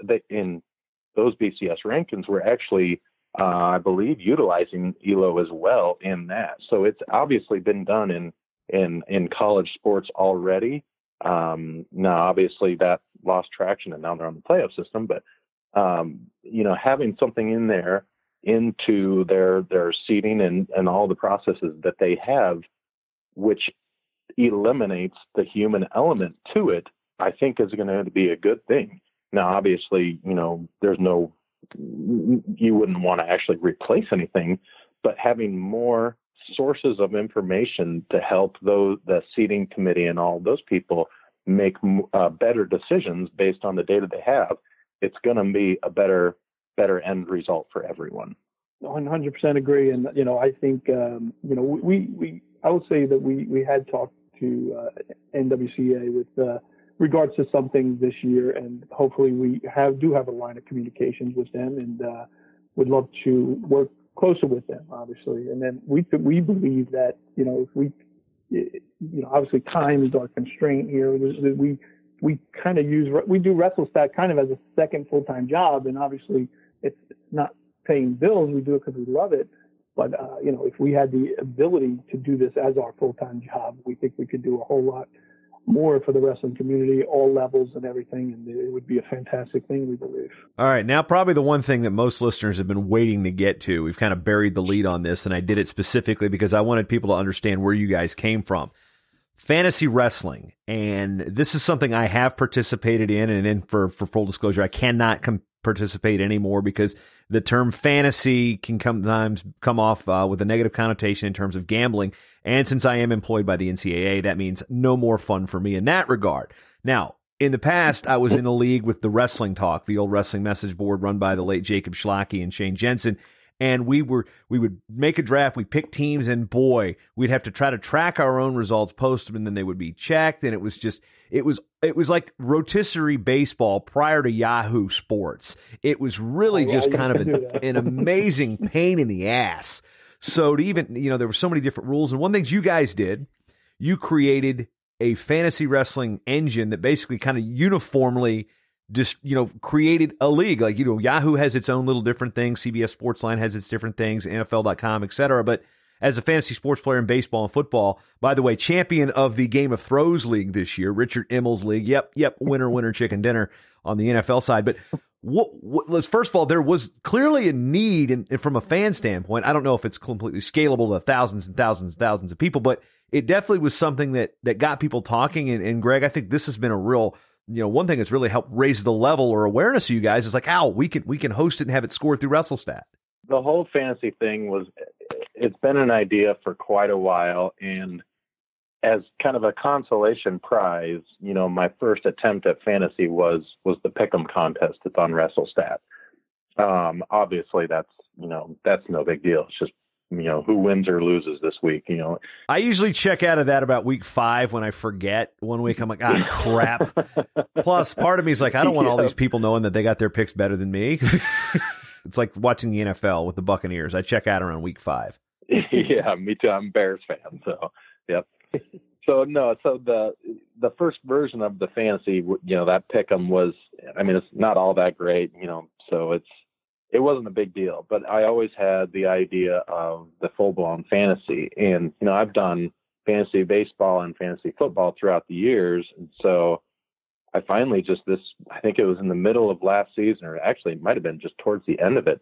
BCS rankings were actually, I believe, utilizing ELO as well in that. So it's obviously been done in college sports already. Now, obviously, that lost traction, and now they're on the playoff system. But having something in there into their seating and all the processes that they have, which eliminates the human element to it, I think is going to be a good thing. Now, obviously, you wouldn't want to actually replace anything, but having more sources of information to help the seating committee and all those people make better decisions based on the data they have, it's going to be a better end result for everyone. 100% agree. And, I think, I would say that we had talked to NWCA with regards to some things this year, and hopefully we do have a line of communications with them, and would love to work closer with them, obviously. And then we believe that, if we, obviously time is our constraint here. We kind of we do WrestleStat kind of as a second full-time job, and obviously it's not paying bills. We do it because we love it. But, if we had the ability to do this as our full-time job, we think we could do a whole lot more for the wrestling community, all levels and everything, and it would be a fantastic thing, we believe. All right, now probably the one thing that most listeners have been waiting to get to. We've kind of buried the lead on this, and I did it specifically because I wanted people to understand where you guys came from. Fantasy wrestling, and this is something I have participated in, and for full disclosure, I cannot participate anymore because the term fantasy can sometimes come off with a negative connotation in terms of gambling. And since I am employed by the NCAA, that means no more fun for me in that regard. Now, in the past, I was in a league with the Wrestling Talk, the old wrestling message board run by the late Jacob Schlacke and Shane Jensen. And we would make a draft, we'd pick teams, and boy, we'd have to try to track our own results, post them, and then they would be checked. And it was like rotisserie baseball prior to Yahoo Sports. It was really just kind of an amazing pain in the ass. So to even, there were so many different rules. And one thing you guys did, you created a fantasy wrestling engine that basically kind of uniformly just, created a league. Like, Yahoo has its own little different things. CBS Sportsline has its different things, NFL.com, etc. But as a fantasy sports player in baseball and football, by the way, champion of the Game of Throws League this year, Richard Immel's league. Yep, winner, chicken dinner on the NFL side. But first of all, there was clearly a need, and from a fan standpoint, I don't know if it's completely scalable to thousands and thousands and thousands of people, but it definitely was something that got people talking. And Greg, I think this has been a real, one thing that's really helped raise the level or awareness of you guys is like, we can host it and have it scored through WrestleStat. The whole fantasy thing it's been an idea for quite a while, and as kind of a consolation prize, my first attempt at fantasy was the Pick'em contest that's on WrestleStat. Obviously that's no big deal. It's just, who wins or loses this week, I usually check out of that about week 5 when I forget. One week I'm like, crap. Plus, part of me is like, I don't want all these people knowing that they got their picks better than me. It's like watching the NFL with the Buccaneers. I check out around week 5. Yeah, me too. I'm a Bears fan, so yep. So the first version of the fantasy, that pick'em was, it's not all that great, so it wasn't a big deal. But I always had the idea of the full blown fantasy, and I've done fantasy baseball and fantasy football throughout the years, and so I finally I think it was in the middle of last season, or actually it might have been just towards the end of it.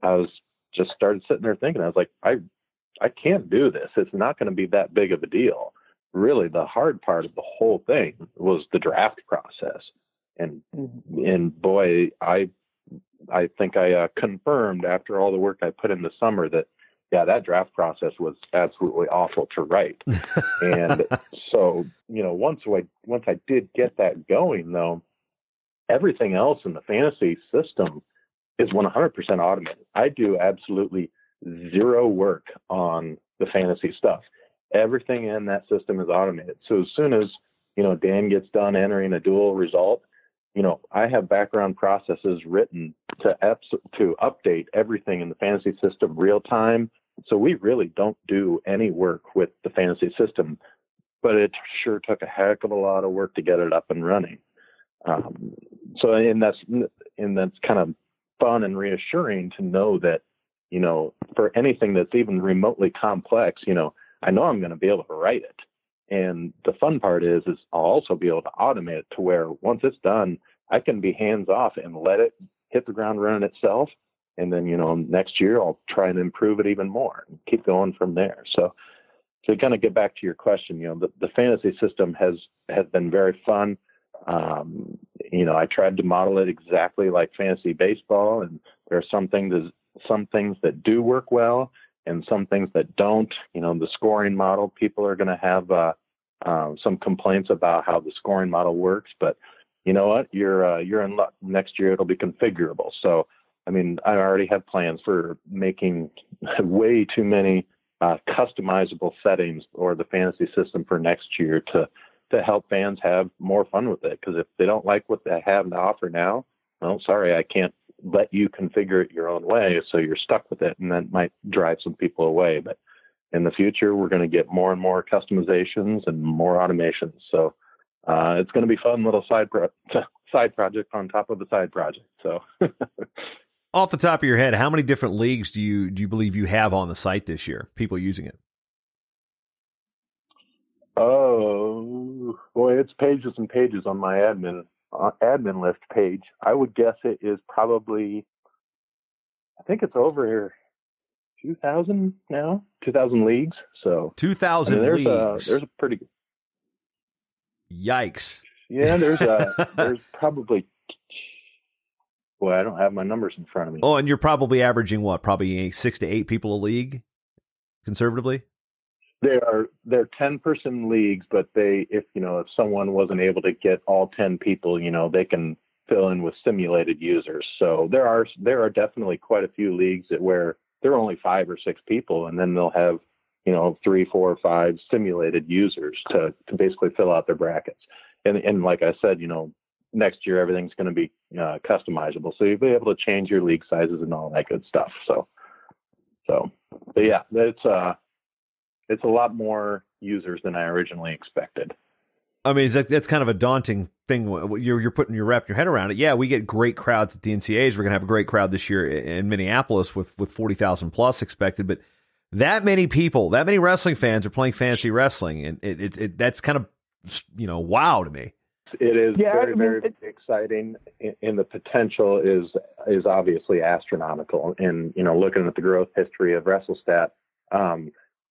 I was just started sitting there thinking, I was like, I I can't do this. It's not going to be that big of a deal. Really, the hard part of the whole thing was the draft process. And boy, I think I confirmed after all the work I put in the summer that, yeah, that draft process was absolutely awful to write. And so, once I did get that going, though, everything else in the fantasy system is 100% automated. I do absolutely zero work on the fantasy stuff. Everything in that system is automated. So as soon as, Dan gets done entering a dual result, I have background processes written to update everything in the fantasy system real time. So we really don't do any work with the fantasy system, but it sure took a heck of a lot of work to get it up and running. And that's kind of fun and reassuring to know that, for anything that's even remotely complex, I know I'm going to be able to write it. And the fun part is I'll also be able to automate it to where once it's done, I can be hands off and let it hit the ground running itself. And then, next year I'll try and improve it even more and keep going from there. So to kind of get back to your question, the fantasy system has been very fun. I tried to model it exactly like fantasy baseball, and there are some things that do work well and some things that don't. The scoring model, people are going to have some complaints about how the scoring model works, but you know what? You're in luck. Next year it'll be configurable. So, I already have plans for making way too many customizable settings or the fantasy system for next year to help fans have more fun with it. Because if they don't like what they have to offer now, well, sorry, I can't let you configure it your own way. So you're stuck with it, and that might drive some people away. But in the future, we're going to get more and more customizations and more automations. So it's going to be fun little side project on top of a side project. So off the top of your head, how many different leagues do you believe you have on the site this year? People using it? Oh boy, it's pages and pages on my admin list page. I would guess it is probably, I think it's over 2,000 now, 2,000 leagues. So 2,000 leagues. There's a pretty good. Yikes. Yeah, there's probably. Boy, I don't have my numbers in front of me. Oh, and you're probably averaging what? Probably 6 to 8 people a league, conservatively. They're 10-person leagues, but if someone wasn't able to get all 10 people, they can fill in with simulated users. So there are definitely quite a few leagues where there are only 5 or 6 people, and then they'll have 3, 4, or 5 simulated users to basically fill out their brackets. And like I said, next year everything's going to be customizable, so you'll be able to change your league sizes and all that good stuff. But yeah, it's a lot more users than I originally expected. That's kind of a daunting thing. You're putting your head around it. Yeah, we get great crowds at the NCAAs. We're going to have a great crowd this year in Minneapolis with 40,000 plus expected. But that many people, that many wrestling fans are playing fantasy wrestling, and that's kind of wow to me. It is very exciting, and the potential is obviously astronomical. And looking at the growth history of WrestleStat,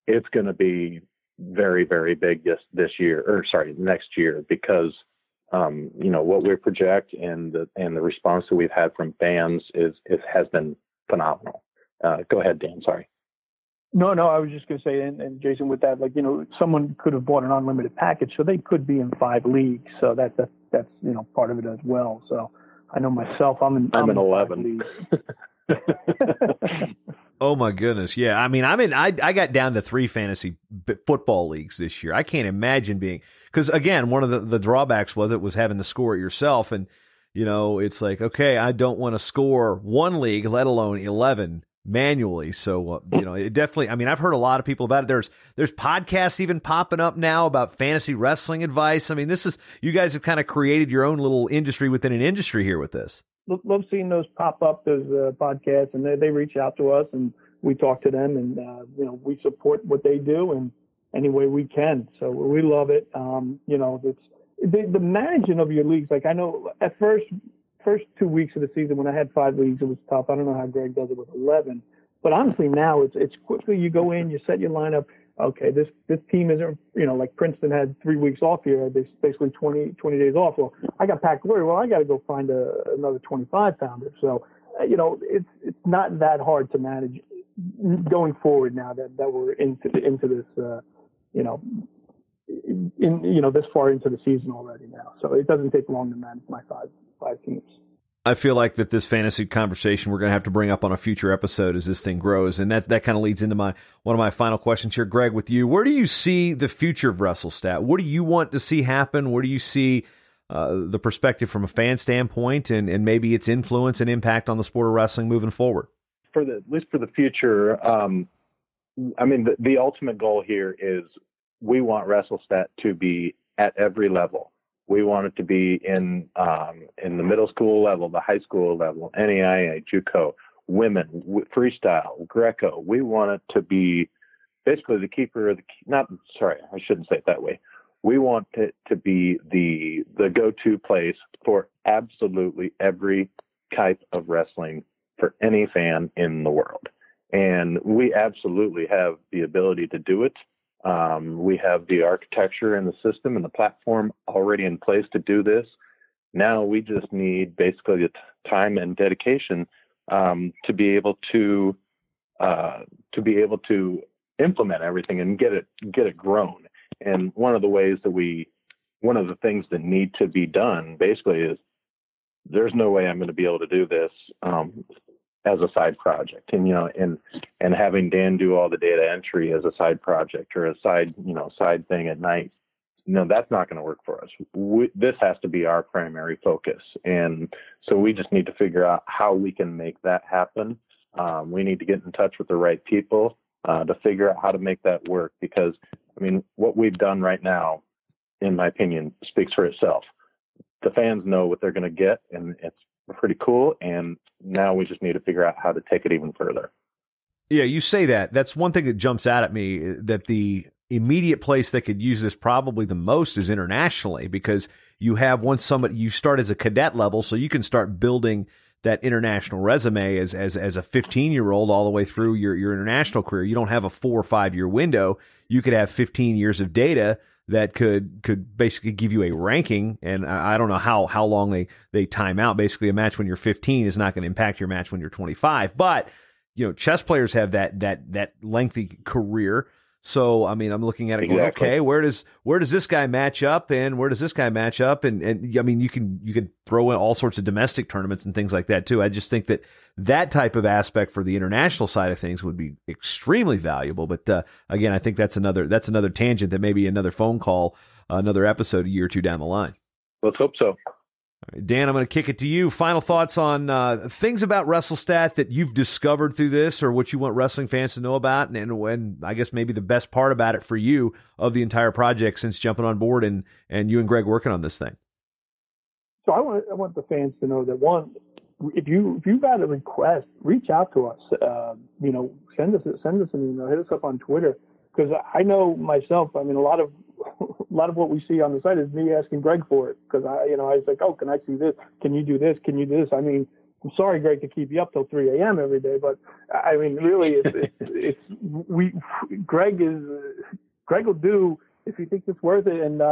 it's going to be very, very big next year, because what we project and the response that we've had from fans has been phenomenal. Go ahead, Dan. Sorry. No, I was just going to say, and Jason, with that, someone could have bought an unlimited package, so they could be in 5 leagues. So that's part of it as well. So I know myself, I'm in 11 leagues. Oh my goodness. Yeah. I got down to 3 fantasy football leagues this year. I can't imagine because again, one of the drawbacks was having to score it yourself. And, it's like, okay, I don't want to score 1 league, let alone 11 manually. So, it definitely, I've heard a lot of people about it. There's podcasts even popping up now about fantasy wrestling advice. You guys have kind of created your own little industry within an industry here with this. Love seeing those pop up, those podcasts, and they reach out to us, and we talk to them, and we support what they do in any way we can. So we love it. It's the managing of your leagues. Like, I know at first 2 weeks of the season when I had 5 leagues, it was tough. I don't know how Greg does it with 11, But honestly, now it's quickly you go in, you set your lineup. Okay, this team isn't, like Princeton had 3 weeks off here. They basically 20 days off. Well, I got Pat Glory. Well, I got to go find another 25-pounder. So, it's not that hard to manage going forward now that we're into this, this far into the season already now. So it doesn't take long to manage my five teams. I feel like that this fantasy conversation we're going to have to bring up on a future episode as this thing grows, and that kind of leads into one of my final questions here, Greg, with you. Where do you see the future of WrestleStat? What do you want to see happen? Where do you see the perspective from a fan standpoint, and maybe its influence and impact on the sport of wrestling moving forward? At least for the future, the ultimate goal here is we want WrestleStat to be at every level. We want it to be in the middle school level, the high school level, NAIA, JUCO, women, freestyle, Greco. We want it to be basically the keeper of I shouldn't say it that way. We want it to be the go-to place for absolutely every type of wrestling for any fan in the world. And we absolutely have the ability to do it. We have the architecture and the system and the platform already in place to do this. Now we just need basically the time and dedication to be able to implement everything and get it grown. And one of the things that need to be done basically is there's no way I'm going to be able to do this as a side project, and having Dan do all the data entry as a side project or a side thing at night, that's not going to work for us. This has to be our primary focus. And so we just need to figure out how we can make that happen. We need to get in touch with the right people to figure out how to make that work, because what we've done right now, in my opinion, speaks for itself. The fans know what they're going to get, and it's pretty cool. And now we just need to figure out how to take it even further. Yeah, you say that. That's one thing that jumps out at me, that the immediate place that could use this probably the most is internationally, because you have you start as a cadet level, so you can start building that international resume as a 15-year-old all the way through your international career. You don't have a 4 or 5 year window. You could have 15 years of data that could basically give you a ranking. And I don't know how long they time out. Basically, a match when you're 15 is not going to impact your match when you're 25. But chess players have that lengthy career. So I'm looking at it going, okay, where does this guy match up, and where does this guy match up, and you can throw in all sorts of domestic tournaments and things like that too. I just think that type of aspect for the international side of things would be extremely valuable. But again, I think that's another tangent that maybe another phone call, another episode a year or two down the line. Let's hope so. All right, Dan, I'm going to kick it to you. Final thoughts on things about WrestleStat that you've discovered through this, or what you want wrestling fans to know about, and when I guess maybe the best part about it for you of the entire project since jumping on board and you and Greg working on this thing. So I want the fans to know that, one, if you've got a request, reach out to us. Send us an email, hit us up on Twitter, because I know myself. A lot of what we see on the site is me asking Greg for it, because I was like, oh, can I see this? Can you do this? Can you do this? I'm sorry, Greg, to keep you up till 3 a.m. every day, but really, Greg will do if he thinks it's worth it, and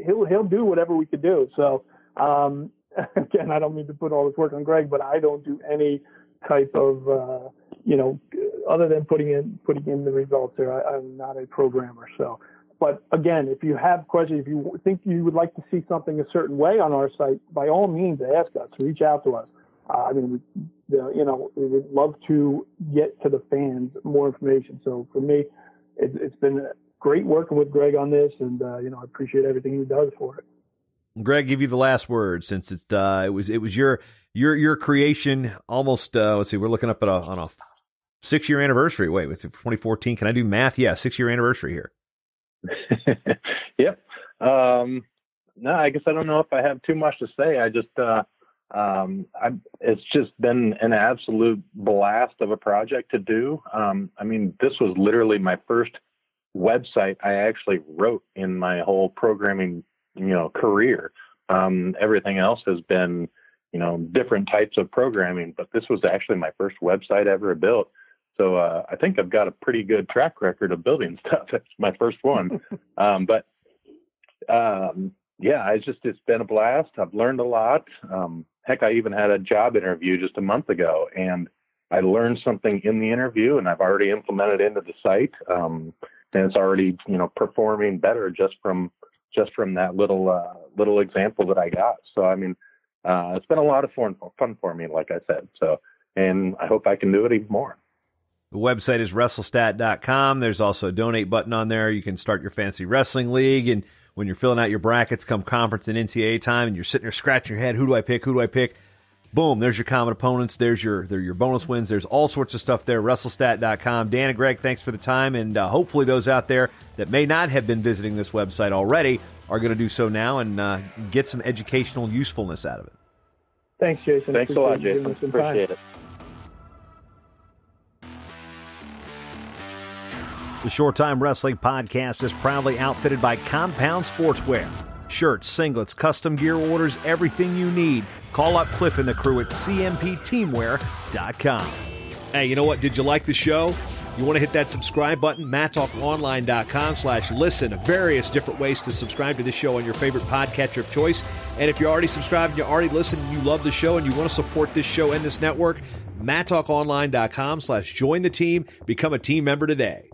he'll do whatever we could do. So again, I don't mean to put all this work on Greg, but I don't do any type of other than putting in the results there. I'm not a programmer. So, but again, if you have questions, if you think you would like to see something a certain way on our site, by all means, ask us, reach out to us. We would love to get to the fans more information. So for me, it's been great working with Greg on this, and I appreciate everything he does for it. Greg, give you the last word, since it was your creation. Almost let's see, we're looking up on a 6-year anniversary. Wait, it's 2014. Can I do math? Yeah, 6-year anniversary here. Yep. No, I guess I don't know if I have too much to say. I just it's just been an absolute blast of a project to do. This was literally my first website I actually wrote in my whole programming career. Everything else has been different types of programming, but this was actually my first website ever built. So I think I've got a pretty good track record of building stuff. It's my first one. It's been a blast. I've learned a lot. Heck, I even had a job interview just a month ago, and I learned something in the interview, and I've already implemented into the site. And it's already, performing better just from that little example that I got. So, I mean, it's been a lot of fun for me, like I said. So, and I hope I can do it even more. The website is WrestleStat.com. There's also a donate button on there. You can start your fantasy wrestling league. And when you're filling out your brackets come conference and NCAA time and you're sitting there scratching your head, who do I pick? Boom, there's your common opponents. There's your bonus wins. There's all sorts of stuff there. WrestleStat.com. Dan and Greg, thanks for the time. And hopefully those out there that may not have been visiting this website already are going to do so now and get some educational usefulness out of it. Thanks, Jason. Thanks a lot, Jason. Appreciate it. The Short-Time Wrestling Podcast is proudly outfitted by Compound Sportswear. Shirts, singlets, custom gear orders, everything you need. Call up Cliff and the crew at cmpteamwear.com. Hey, you know what? Did you like the show? You want to hit that subscribe button? MatTalkOnline.com/listen. Various different ways to subscribe to this show on your favorite podcatcher of choice. And if you're already subscribed and you already listen and you love the show and you want to support this show and this network, MatTalkOnline.com/join the team. Become a team member today.